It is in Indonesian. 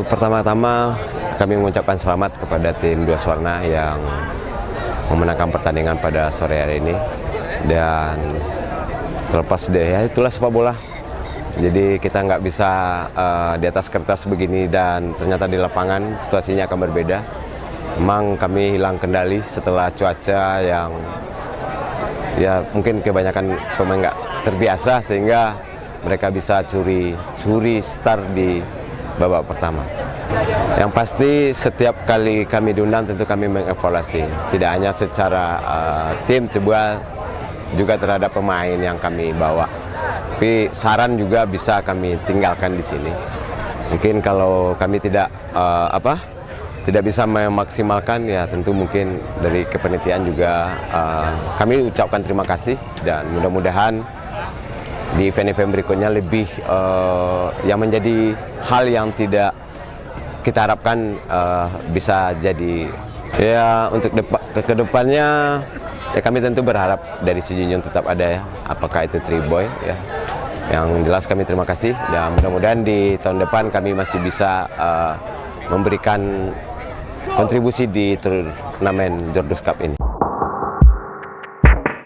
Pertama-tama kami mengucapkan selamat kepada tim Dua Suwarna yang memenangkan pertandingan pada sore hari ini. Dan terlepas ya itulah sepak bola. Jadi kita nggak bisa di atas kertas begini dan ternyata di lapangan situasinya akan berbeda. Memang kami hilang kendali setelah cuaca yang ya mungkin kebanyakan pemain nggak terbiasa sehingga mereka bisa curi start di babak pertama. Yang pasti setiap kali kami diundang tentu kami mengevaluasi, tidak hanya secara tim juga terhadap pemain yang kami bawa. Tapi saran juga bisa kami tinggalkan di sini. Mungkin kalau kami tidak bisa memaksimalkan, ya tentu mungkin dari kepanitiaan juga kami ucapkan terima kasih dan mudah-mudahan di event-event berikutnya lebih yang menjadi hal yang tidak kita harapkan bisa jadi. Ya untuk kedepannya ya kami tentu berharap dari si Junjun tetap ada ya, apakah itu Triboy ya. Yang jelas kami terima kasih dan mudah-mudahan di tahun depan kami masih bisa memberikan kontribusi di turnamen Jordus Cup ini.